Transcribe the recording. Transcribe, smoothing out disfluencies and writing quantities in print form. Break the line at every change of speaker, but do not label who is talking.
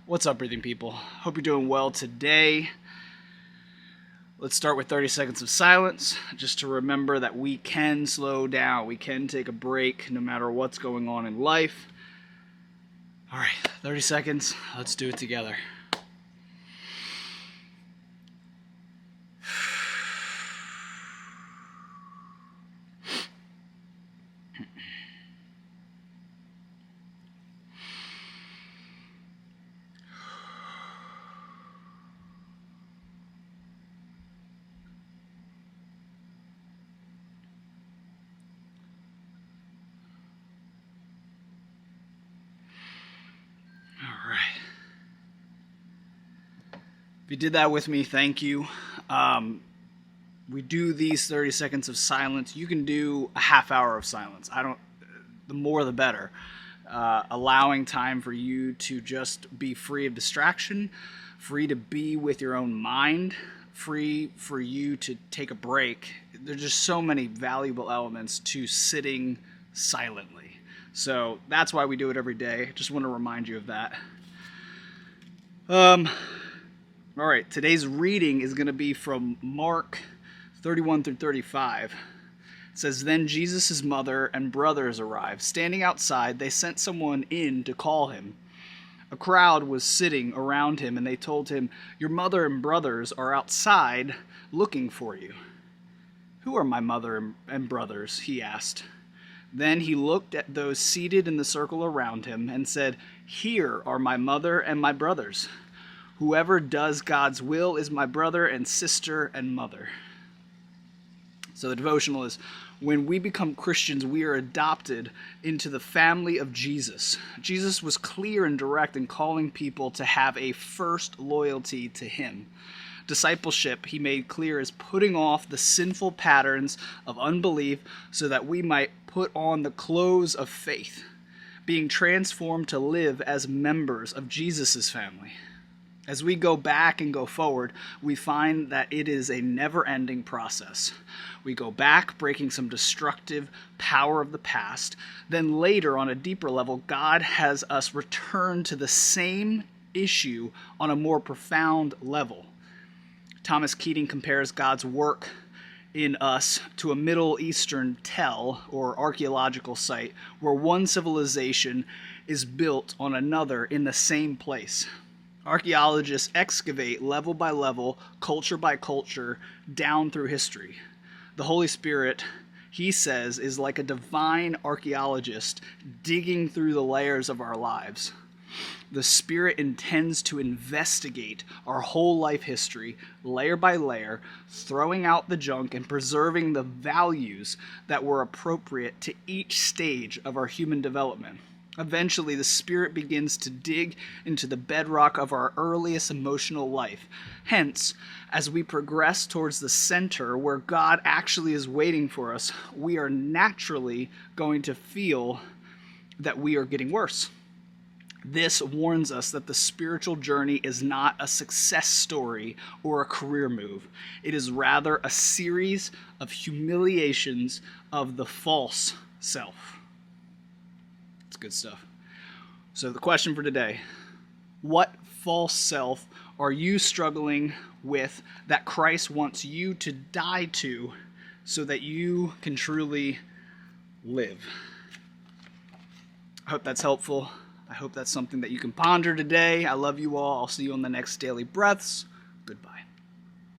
What's up, breathing people? Hope you're doing well today. Let's start with 30 seconds of silence, just to remember that we can slow down. We can take a break no matter what's going on in life. All right, 30 seconds. Let's do it together. All right. If you did that with me, thank you. We do these 30 seconds of silence. You can do a half hour of silence. The more the better. Allowing time for you to just be free of distraction, free to be with your own mind, free for you to take a break. There's just so many valuable elements to sitting silently. So that's why we do it every day. Just want to remind you of that. All right, today's reading is going to be from Mark 31 through 35. It says, "Then Jesus' mother and brothers arrived. Standing outside, they sent someone in to call him. A crowd was sitting around him, and they told him, 'Your mother and brothers are outside looking for you.' 'Who are my mother and brothers?' he asked. Then he looked at those seated in the circle around him and said, 'Here are my mother and my brothers. Whoever does God's will is my brother and sister and mother.'" So the devotional is, when we become Christians, we are adopted into the family of Jesus. Jesus was clear and direct in calling people to have a first loyalty to him. Discipleship, he made clear, is putting off the sinful patterns of unbelief so that we might put on the clothes of faith, being transformed to live as members of Jesus' family. As we go back and go forward, we find that it is a never-ending process. We go back, breaking some destructive power of the past. Then later, on a deeper level, God has us return to the same issue on a more profound level. Thomas Keating compares God's work in us to a Middle Eastern tell, or archaeological site, where one civilization is built on another in the same place. Archaeologists excavate level by level, culture by culture, down through history. The Holy Spirit, he says, is like a divine archaeologist digging through the layers of our lives. The Spirit intends to investigate our whole life history, layer by layer, throwing out the junk and preserving the values that were appropriate to each stage of our human development. Eventually, the Spirit begins to dig into the bedrock of our earliest emotional life. Hence, as we progress towards the center where God actually is waiting for us, we are naturally going to feel that we are getting worse. This warns us that the spiritual journey is not a success story or a career move. It is rather a series of humiliations of the false self. It's good stuff. So the question for today, what false self are you struggling with that Christ wants you to die to so that you can truly live? I hope that's helpful. I hope that's something that you can ponder today. I love you all. I'll see you on the next Daily Breaths.